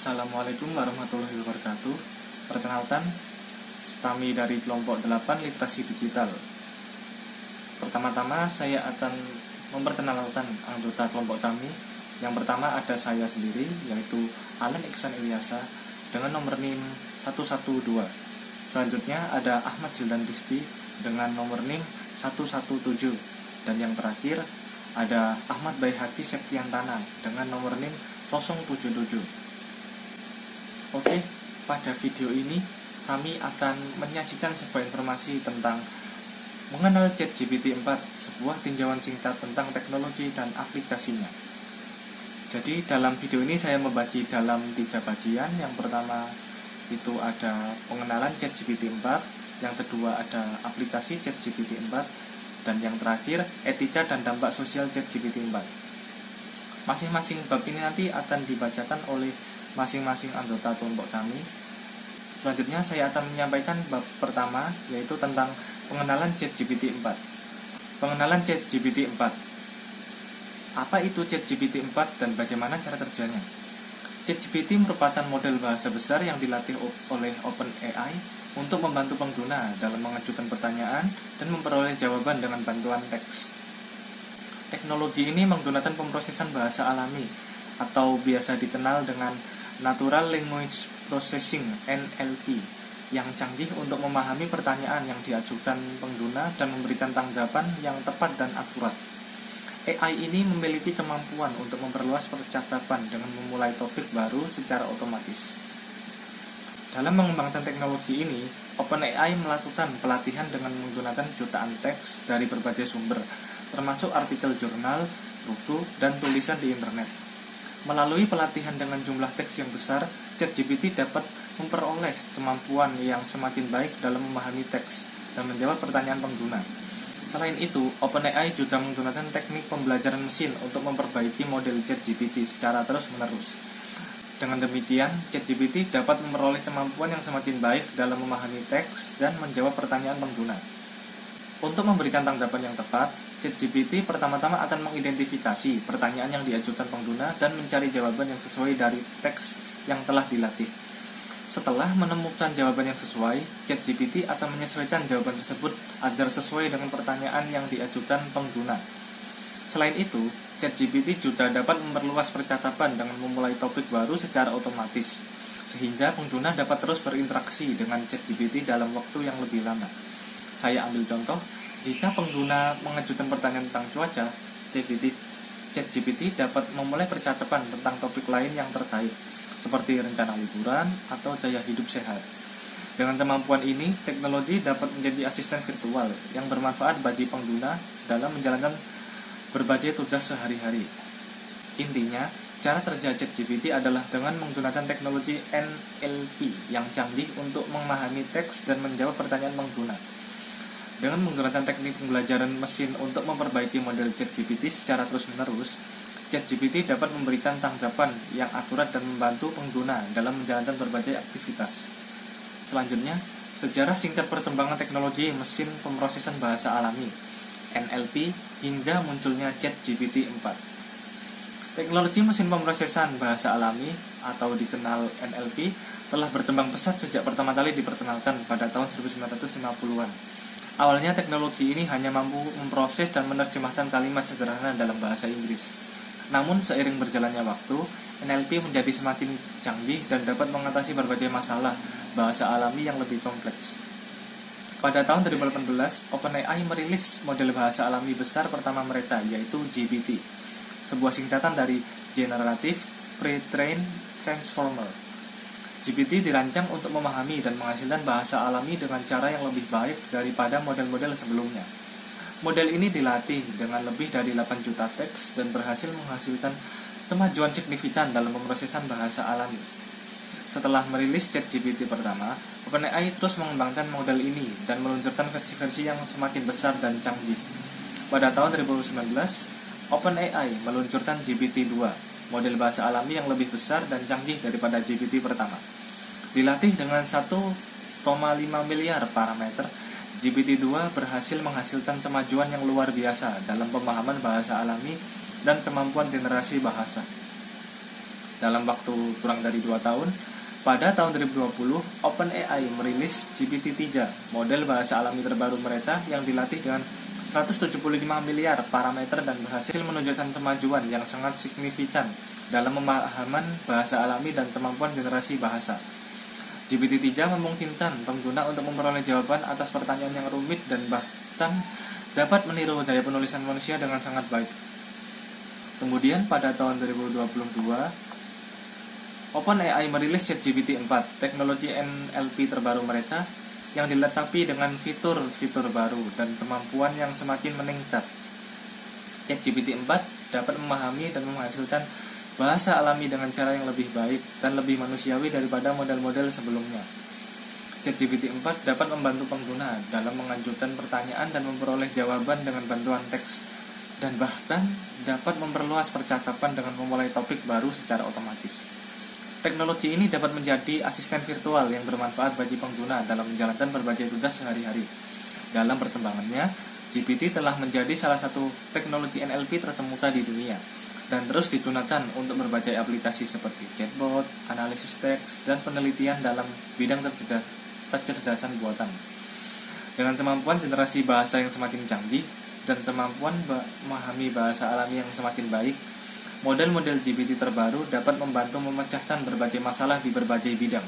Assalamualaikum warahmatullahi wabarakatuh. Perkenalkan, kami dari kelompok 8 Literasi Digital. Pertama-tama saya akan memperkenalkan anggota kelompok kami. Yang pertama ada saya sendiri, yaitu Alan Iksan Ilyasa dengan nomor NIM 112. Selanjutnya ada Ahmad Zildan Rizky dengan nomor NIM 117. Dan yang terakhir ada Ahmad Baihaqi Septiantana dengan nomor NIM 077. Oke, pada video ini kami akan menyajikan sebuah informasi tentang mengenal ChatGPT 4, sebuah tinjauan singkat tentang teknologi dan aplikasinya. Jadi dalam video ini saya membagi dalam 3 bagian. Yang pertama itu ada pengenalan ChatGPT 4, yang kedua ada aplikasi ChatGPT 4, dan yang terakhir etika dan dampak sosial ChatGPT 4. Masing-masing bab ini nanti akan dibacakan oleh masing-masing anggota kelompok kami. Selanjutnya saya akan menyampaikan bab pertama, yaitu tentang pengenalan ChatGPT 4. Pengenalan ChatGPT 4. Apa itu ChatGPT 4 dan bagaimana cara kerjanya? ChatGPT merupakan model bahasa besar yang dilatih oleh OpenAI untuk membantu pengguna dalam mengajukan pertanyaan dan memperoleh jawaban dengan bantuan teks. Teknologi ini menggunakan pemrosesan bahasa alami atau biasa dikenal dengan Natural Language Processing (NLP) yang canggih untuk memahami pertanyaan yang diajukan pengguna dan memberikan tanggapan yang tepat dan akurat. AI ini memiliki kemampuan untuk memperluas percakapan dengan memulai topik baru secara otomatis. Dalam mengembangkan teknologi ini, OpenAI melakukan pelatihan dengan menggunakan jutaan teks dari berbagai sumber, termasuk artikel jurnal, buku, dan tulisan di internet. Melalui pelatihan dengan jumlah teks yang besar, ChatGPT dapat memperoleh kemampuan yang semakin baik dalam memahami teks dan menjawab pertanyaan pengguna. Selain itu, OpenAI juga menggunakan teknik pembelajaran mesin untuk memperbaiki model ChatGPT secara terus-menerus. Dengan demikian, ChatGPT dapat memperoleh kemampuan yang semakin baik dalam memahami teks dan menjawab pertanyaan pengguna. Untuk memberikan tanggapan yang tepat, ChatGPT pertama-tama akan mengidentifikasi pertanyaan yang diajukan pengguna dan mencari jawaban yang sesuai dari teks yang telah dilatih. Setelah menemukan jawaban yang sesuai, ChatGPT akan menyesuaikan jawaban tersebut agar sesuai dengan pertanyaan yang diajukan pengguna. Selain itu, ChatGPT juga dapat memperluas percakapan dengan memulai topik baru secara otomatis, sehingga pengguna dapat terus berinteraksi dengan ChatGPT dalam waktu yang lebih lama. Saya ambil contoh, jika pengguna mengajukan pertanyaan tentang cuaca, ChatGPT dapat memulai percakapan tentang topik lain yang terkait, seperti rencana liburan atau gaya hidup sehat. Dengan kemampuan ini, teknologi dapat menjadi asisten virtual yang bermanfaat bagi pengguna dalam menjalankan berbagai tugas sehari-hari. Intinya, cara kerja ChatGPT adalah dengan menggunakan teknologi NLP yang canggih untuk memahami teks dan menjawab pertanyaan pengguna. Dengan menggunakan teknik pembelajaran mesin untuk memperbaiki model ChatGPT secara terus-menerus, ChatGPT dapat memberikan tanggapan yang akurat dan membantu pengguna dalam menjalankan berbagai aktivitas. Selanjutnya, sejarah singkat perkembangan teknologi mesin pemrosesan bahasa alami (NLP) hingga munculnya ChatGPT 4. Teknologi mesin pemrosesan bahasa alami atau dikenal NLP telah berkembang pesat sejak pertama kali diperkenalkan pada tahun 1950-an. Awalnya teknologi ini hanya mampu memproses dan menerjemahkan kalimat sederhana dalam bahasa Inggris. Namun seiring berjalannya waktu, NLP menjadi semakin canggih dan dapat mengatasi berbagai masalah bahasa alami yang lebih kompleks. Pada tahun 2018, OpenAI merilis model bahasa alami besar pertama mereka, yaitu GPT, sebuah singkatan dari Generative Pre-trained Transformer. GPT dirancang untuk memahami dan menghasilkan bahasa alami dengan cara yang lebih baik daripada model-model sebelumnya. Model ini dilatih dengan lebih dari 8 juta teks dan berhasil menghasilkan kemajuan signifikan dalam pemrosesan bahasa alami. Setelah merilis ChatGPT pertama, OpenAI terus mengembangkan model ini dan meluncurkan versi-versi yang semakin besar dan canggih. Pada tahun 2019, OpenAI meluncurkan GPT-2, model bahasa alami yang lebih besar dan canggih daripada GPT pertama. Dilatih dengan 1,5 miliar parameter, GPT-2 berhasil menghasilkan kemajuan yang luar biasa dalam pemahaman bahasa alami dan kemampuan generasi bahasa. dalam waktu kurang dari 2 tahun. Pada tahun 2020, OpenAI merilis GPT-3, model bahasa alami terbaru mereka yang dilatih dengan 175 miliar parameter dan berhasil menunjukkan kemajuan yang sangat signifikan dalam pemahaman bahasa alami dan kemampuan generasi bahasa. GPT-3 memungkinkan pengguna untuk memperoleh jawaban atas pertanyaan yang rumit dan bahkan dapat meniru gaya penulisan manusia dengan sangat baik. Kemudian pada tahun 2022, OpenAI merilis ChatGPT-4, teknologi NLP terbaru mereka yang dilengkapi dengan fitur-fitur baru dan kemampuan yang semakin meningkat. ChatGPT-4 dapat memahami dan menghasilkan bahasa alami dengan cara yang lebih baik dan lebih manusiawi daripada model-model sebelumnya. ChatGPT-4 dapat membantu pengguna dalam mengajukan pertanyaan dan memperoleh jawaban dengan bantuan teks, dan bahkan dapat memperluas percakapan dengan memulai topik baru secara otomatis. Teknologi ini dapat menjadi asisten virtual yang bermanfaat bagi pengguna dalam menjalankan berbagai tugas sehari-hari. Dalam perkembangannya, GPT telah menjadi salah satu teknologi NLP terkemuka di dunia dan terus digunakan untuk berbagai aplikasi seperti chatbot, analisis teks, dan penelitian dalam bidang kecerdasan buatan. Dengan kemampuan generasi bahasa yang semakin canggih dan kemampuan memahami bahasa alami yang semakin baik, model-model GPT terbaru dapat membantu memecahkan berbagai masalah di berbagai bidang.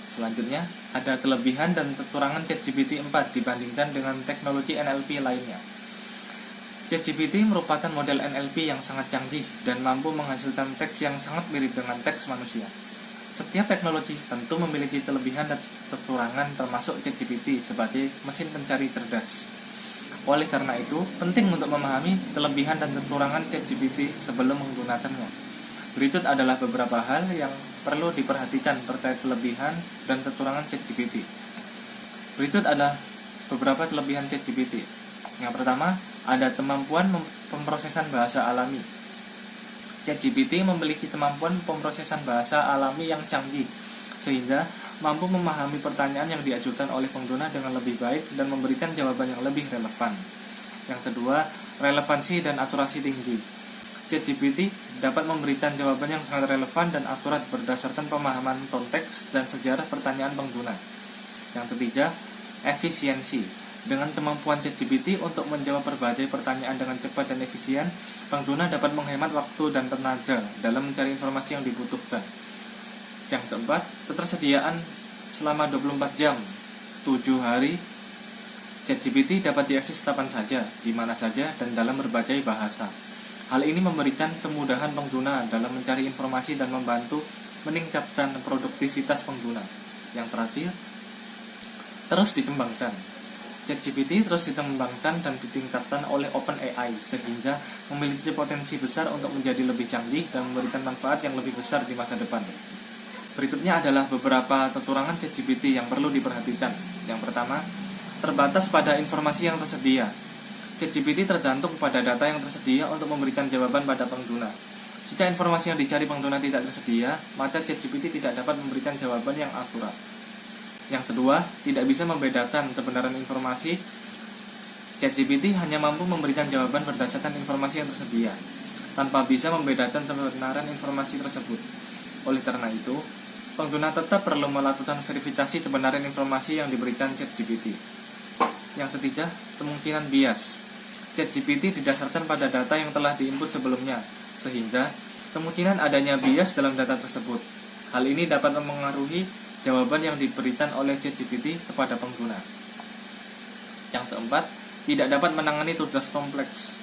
Selanjutnya, ada kelebihan dan kekurangan ChatGPT-4 dibandingkan dengan teknologi NLP lainnya. ChatGPT merupakan model NLP yang sangat canggih dan mampu menghasilkan teks yang sangat mirip dengan teks manusia. Setiap teknologi tentu memiliki kelebihan dan kekurangan, termasuk ChatGPT sebagai mesin pencari cerdas. Oleh karena itu, penting untuk memahami kelebihan dan kekurangan ChatGPT sebelum menggunakannya. Berikut adalah beberapa hal yang perlu diperhatikan terkait kelebihan dan kekurangan ChatGPT. Berikut adalah beberapa kelebihan ChatGPT. Yang pertama, ada kemampuan pemrosesan bahasa alami. ChatGPT memiliki kemampuan pemrosesan bahasa alami yang canggih, sehingga mampu memahami pertanyaan yang diajukan oleh pengguna dengan lebih baik dan memberikan jawaban yang lebih relevan. Yang kedua, relevansi dan akurasi tinggi. ChatGPT dapat memberikan jawaban yang sangat relevan dan akurat berdasarkan pemahaman konteks dan sejarah pertanyaan pengguna. Yang ketiga, efisiensi. Dengan kemampuan ChatGPT untuk menjawab berbagai pertanyaan dengan cepat dan efisien, pengguna dapat menghemat waktu dan tenaga dalam mencari informasi yang dibutuhkan. Yang keempat, ketersediaan selama 24 jam, 7 hari. ChatGPT dapat diakses kapan saja, di mana saja, dan dalam berbagai bahasa. Hal ini memberikan kemudahan pengguna dalam mencari informasi dan membantu meningkatkan produktivitas pengguna. Yang terakhir, terus dikembangkan. ChatGPT terus dikembangkan dan ditingkatkan oleh OpenAI sehingga memiliki potensi besar untuk menjadi lebih canggih dan memberikan manfaat yang lebih besar di masa depan. Berikutnya adalah beberapa kekurangan ChatGPT yang perlu diperhatikan. Yang pertama, terbatas pada informasi yang tersedia. ChatGPT tergantung pada data yang tersedia untuk memberikan jawaban pada pengguna. Jika informasi yang dicari pengguna tidak tersedia, maka ChatGPT tidak dapat memberikan jawaban yang akurat. Yang kedua, tidak bisa membedakan kebenaran informasi. ChatGPT hanya mampu memberikan jawaban berdasarkan informasi yang tersedia, tanpa bisa membedakan kebenaran informasi tersebut. Oleh karena itu, pengguna tetap perlu melakukan verifikasi kebenaran informasi yang diberikan ChatGPT. Yang ketiga, kemungkinan bias. ChatGPT didasarkan pada data yang telah diinput sebelumnya, sehingga kemungkinan adanya bias dalam data tersebut. Hal ini dapat mempengaruhi jawaban yang diberikan oleh ChatGPT kepada pengguna. Yang keempat, tidak dapat menangani tugas kompleks.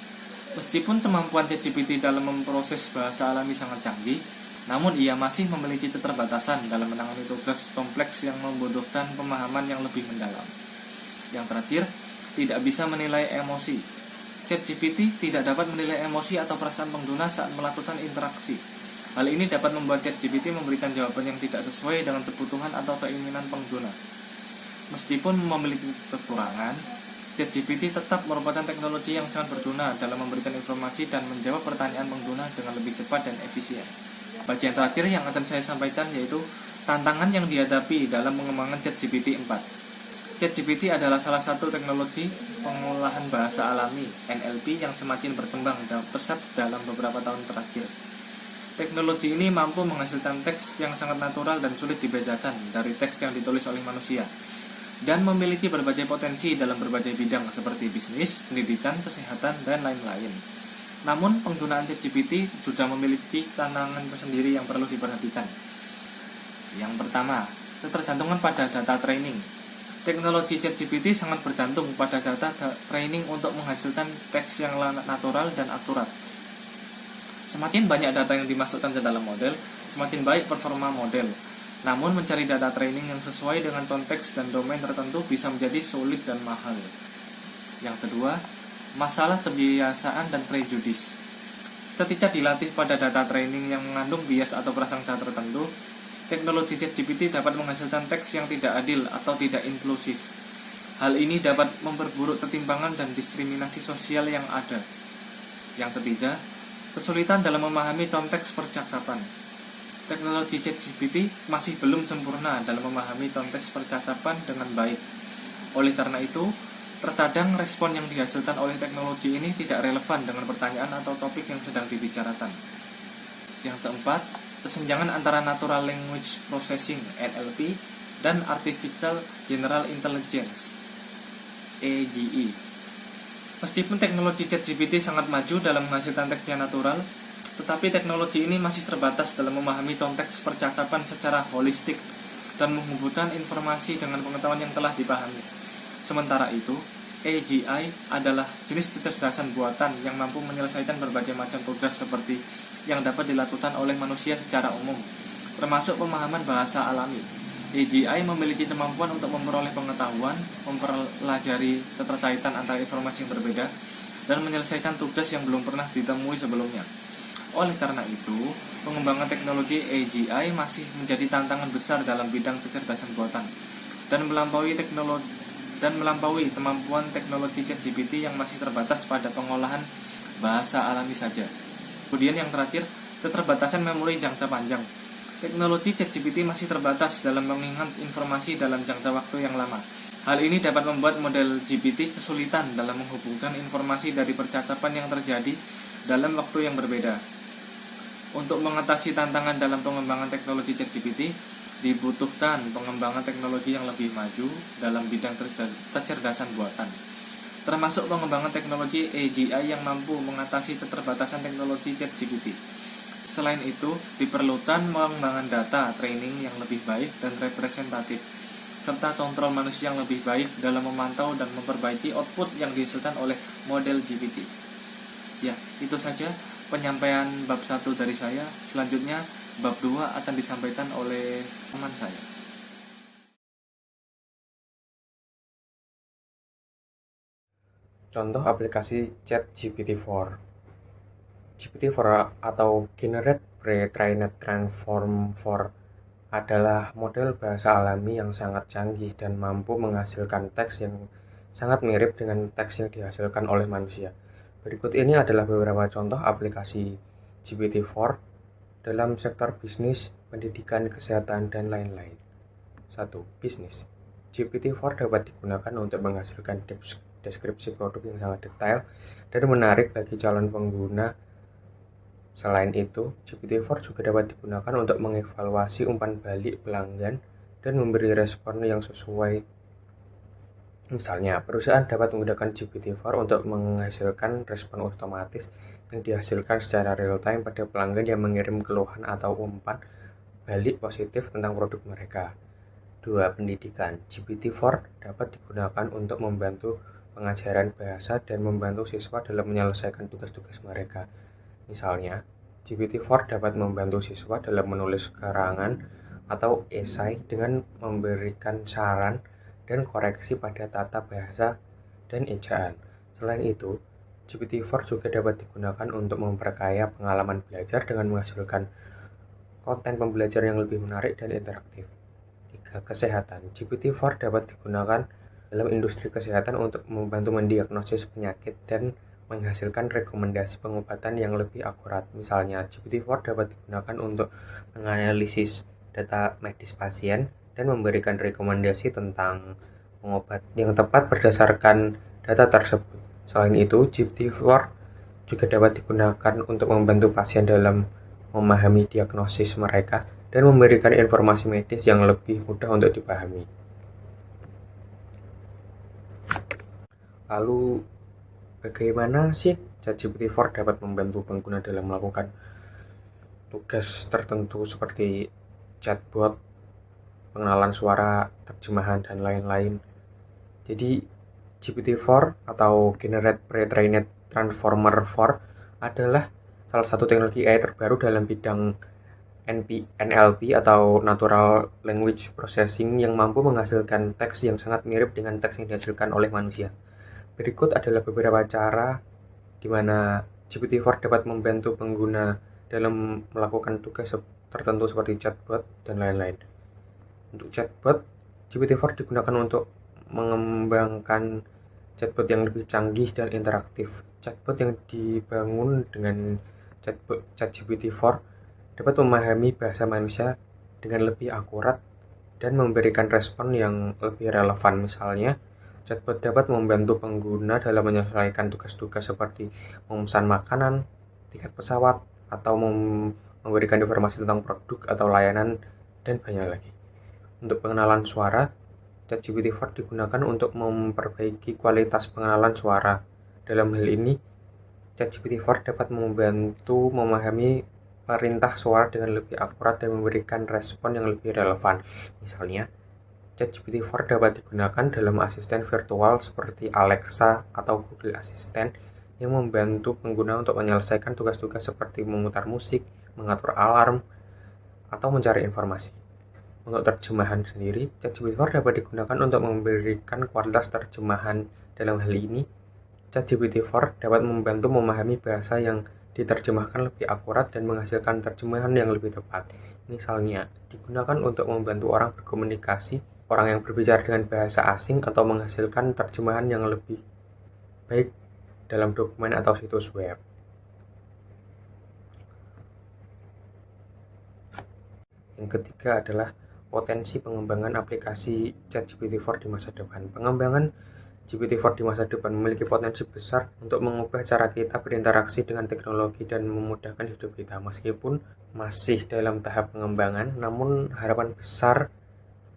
Meskipun kemampuan ChatGPT dalam memproses bahasa alami sangat canggih, namun ia masih memiliki keterbatasan dalam menangani tugas kompleks yang membutuhkan pemahaman yang lebih mendalam. Yang terakhir, tidak bisa menilai emosi. ChatGPT tidak dapat menilai emosi atau perasaan pengguna saat melakukan interaksi. Hal ini dapat membuat ChatGPT memberikan jawaban yang tidak sesuai dengan kebutuhan atau keinginan pengguna. Meskipun memiliki kekurangan, ChatGPT tetap merupakan teknologi yang sangat berguna dalam memberikan informasi dan menjawab pertanyaan pengguna dengan lebih cepat dan efisien. Bagian terakhir yang akan saya sampaikan yaitu tantangan yang dihadapi dalam pengembangan ChatGPT-4. ChatGPT adalah salah satu teknologi pengolahan bahasa alami (NLP) yang semakin berkembang dan pesat dalam beberapa tahun terakhir. Teknologi ini mampu menghasilkan teks yang sangat natural dan sulit dibedakan dari teks yang ditulis oleh manusia, dan memiliki berbagai potensi dalam berbagai bidang seperti bisnis, pendidikan, kesehatan, dan lain-lain. Namun, penggunaan ChatGPT sudah memiliki tantangan tersendiri yang perlu diperhatikan. Yang pertama, ketergantungan pada data training. Teknologi ChatGPT sangat bergantung pada data training untuk menghasilkan teks yang natural dan akurat. Semakin banyak data yang dimasukkan ke dalam model, semakin baik performa model. Namun mencari data training yang sesuai dengan konteks dan domain tertentu bisa menjadi sulit dan mahal. Yang kedua, masalah kebiasaan dan prejudis. Ketika dilatih pada data training yang mengandung bias atau prasangka tertentu, teknologi ChatGPT dapat menghasilkan teks yang tidak adil atau tidak inklusif. Hal ini dapat memperburuk ketimpangan dan diskriminasi sosial yang ada. Yang ketiga, kesulitan dalam memahami konteks percakapan. Teknologi ChatGPT masih belum sempurna dalam memahami konteks percakapan dengan baik. Oleh karena itu, terkadang respon yang dihasilkan oleh teknologi ini tidak relevan dengan pertanyaan atau topik yang sedang dibicarakan. Yang keempat, kesenjangan antara Natural Language Processing (NLP) dan Artificial General Intelligence (AGI). Meskipun teknologi ChatGPT sangat maju dalam menghasilkan teks yang natural, tetapi teknologi ini masih terbatas dalam memahami konteks percakapan secara holistik dan menghubungkan informasi dengan pengetahuan yang telah dipahami. Sementara itu, AGI adalah jenis kecerdasan buatan yang mampu menyelesaikan berbagai macam tugas seperti yang dapat dilakukan oleh manusia secara umum, termasuk pemahaman bahasa alami. AGI memiliki kemampuan untuk memperoleh pengetahuan, mempelajari keterkaitan antara informasi yang berbeda, dan menyelesaikan tugas yang belum pernah ditemui sebelumnya. Oleh karena itu, pengembangan teknologi AGI masih menjadi tantangan besar dalam bidang kecerdasan buatan dan melampaui kemampuan teknologi ChatGPT yang masih terbatas pada pengolahan bahasa alami saja. Kemudian yang terakhir, keterbatasan memori jangka panjang. Teknologi ChatGPT masih terbatas dalam mengingat informasi dalam jangka waktu yang lama. Hal ini dapat membuat model GPT kesulitan dalam menghubungkan informasi dari percakapan yang terjadi dalam waktu yang berbeda. Untuk mengatasi tantangan dalam pengembangan teknologi ChatGPT, dibutuhkan pengembangan teknologi yang lebih maju dalam bidang kecerdasan buatan, termasuk pengembangan teknologi AGI yang mampu mengatasi keterbatasan teknologi ChatGPT. Selain itu, diperlukan pengembangan data training yang lebih baik dan representatif, serta kontrol manusia yang lebih baik dalam memantau dan memperbaiki output yang dihasilkan oleh model GPT. Ya, itu saja penyampaian bab 1 dari saya. Selanjutnya bab 2 akan disampaikan oleh teman saya. Contoh aplikasi ChatGPT-4. GPT-4 atau Generate Pre-trained Transform 4 adalah model bahasa alami yang sangat canggih dan mampu menghasilkan teks yang sangat mirip dengan teks yang dihasilkan oleh manusia. Berikut ini adalah beberapa contoh aplikasi GPT-4 dalam sektor bisnis, pendidikan, kesehatan, dan lain-lain. 1. Bisnis. GPT-4 dapat digunakan untuk menghasilkan deskripsi produk yang sangat detail dan menarik bagi calon pengguna. Selain itu, GPT-4 juga dapat digunakan untuk mengevaluasi umpan balik pelanggan dan memberi respon yang sesuai. Misalnya, perusahaan dapat menggunakan GPT-4 untuk menghasilkan respon otomatis yang dihasilkan secara real-time pada pelanggan yang mengirim keluhan atau umpan balik positif tentang produk mereka. 2. Pendidikan. GPT-4 dapat digunakan untuk membantu pengajaran bahasa dan membantu siswa dalam menyelesaikan tugas-tugas mereka. Misalnya, GPT-4 dapat membantu siswa dalam menulis karangan atau esai dengan memberikan saran dan koreksi pada tata bahasa dan ejaan. Selain itu, GPT-4 juga dapat digunakan untuk memperkaya pengalaman belajar dengan menghasilkan konten pembelajaran yang lebih menarik dan interaktif. 3. Kesehatan. GPT-4 dapat digunakan dalam industri kesehatan untuk membantu mendiagnosis penyakit dan menghasilkan rekomendasi pengobatan yang lebih akurat. Misalnya, GPT-4 dapat digunakan untuk menganalisis data medis pasien dan memberikan rekomendasi tentang pengobatan yang tepat berdasarkan data tersebut. Selain itu, GPT-4 juga dapat digunakan untuk membantu pasien dalam memahami diagnosis mereka, dan memberikan informasi medis yang lebih mudah untuk dipahami. Lalu, bagaimana sih ChatGPT-4 dapat membantu pengguna dalam melakukan tugas tertentu seperti chatbot, pengenalan suara, terjemahan, dan lain-lain? Jadi, GPT-4 atau Generate Pre-trained Transformer 4 adalah salah satu teknologi AI terbaru dalam bidang NLP atau Natural Language Processing yang mampu menghasilkan teks yang sangat mirip dengan teks yang dihasilkan oleh manusia. Berikut adalah beberapa cara di mana GPT-4 dapat membantu pengguna dalam melakukan tugas tertentu seperti chatbot dan lain-lain. Untuk chatbot, GPT-4 digunakan untuk mengembangkan chatbot yang lebih canggih dan interaktif. Chatbot yang dibangun dengan ChatGPT-4 dapat memahami bahasa manusia dengan lebih akurat dan memberikan respon yang lebih relevan. Misalnya, chatbot dapat membantu pengguna dalam menyelesaikan tugas-tugas seperti memesan makanan, tiket pesawat, atau memberikan informasi tentang produk atau layanan, dan banyak lagi. Untuk pengenalan suara, ChatGPT-4 digunakan untuk memperbaiki kualitas pengenalan suara. Dalam hal ini, ChatGPT-4 dapat membantu memahami perintah suara dengan lebih akurat dan memberikan respon yang lebih relevan. Misalnya, ChatGPT-4 dapat digunakan dalam asisten virtual seperti Alexa atau Google Assistant yang membantu pengguna untuk menyelesaikan tugas-tugas seperti memutar musik, mengatur alarm, atau mencari informasi. Untuk terjemahan sendiri, ChatGPT-4 dapat digunakan untuk memberikan kualitas terjemahan. Dalam hal ini, ChatGPT-4 dapat membantu memahami bahasa yang diterjemahkan lebih akurat dan menghasilkan terjemahan yang lebih tepat. Misalnya, digunakan untuk membantu orang berkomunikasi, orang yang berbicara dengan bahasa asing, atau menghasilkan terjemahan yang lebih baik dalam dokumen atau situs web. Yang ketiga adalah potensi pengembangan aplikasi ChatGPT-4 di masa depan. Pengembangan GPT-4 di masa depan memiliki potensi besar untuk mengubah cara kita berinteraksi dengan teknologi dan memudahkan hidup kita. Meskipun masih dalam tahap pengembangan, namun harapan besar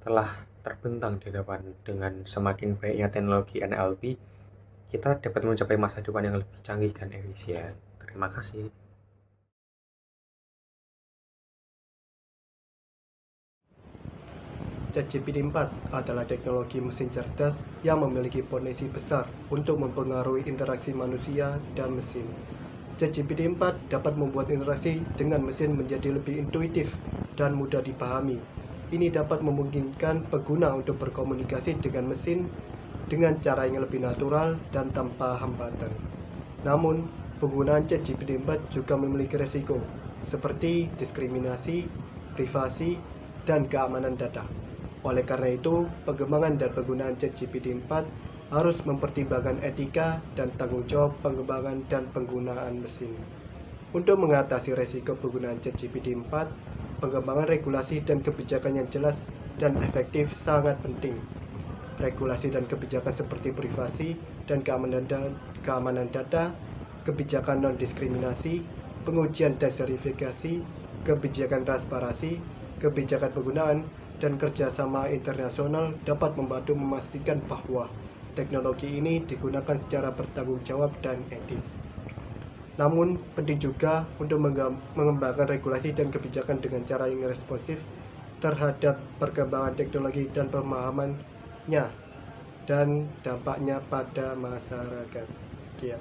telah terbentang di depan. Dengan semakin baiknya teknologi NLP, kita dapat mencapai masa depan yang lebih canggih dan efisien. Terima kasih. ChatGPT-4 adalah teknologi mesin cerdas yang memiliki potensi besar untuk mempengaruhi interaksi manusia dan mesin. ChatGPT-4 dapat membuat interaksi dengan mesin menjadi lebih intuitif dan mudah dipahami. Ini dapat memungkinkan pengguna untuk berkomunikasi dengan mesin dengan cara yang lebih natural dan tanpa hambatan. Namun, penggunaan ChatGPT-4 juga memiliki risiko seperti diskriminasi, privasi, dan keamanan data. Oleh karena itu, pengembangan dan penggunaan ChatGPT-4 harus mempertimbangkan etika dan tanggung jawab pengembangan dan penggunaan mesin. Untuk mengatasi risiko penggunaan ChatGPT-4, pengembangan regulasi dan kebijakan yang jelas dan efektif sangat penting. Regulasi dan kebijakan seperti privasi dan keamanan data, kebijakan non-diskriminasi, pengujian dan verifikasi, kebijakan transparansi, kebijakan penggunaan, dan kerjasama internasional dapat membantu memastikan bahwa teknologi ini digunakan secara bertanggung jawab dan etis. Namun, penting juga untuk mengembangkan regulasi dan kebijakan dengan cara yang responsif terhadap perkembangan teknologi dan pemahamannya dan dampaknya pada masyarakat. Sekian.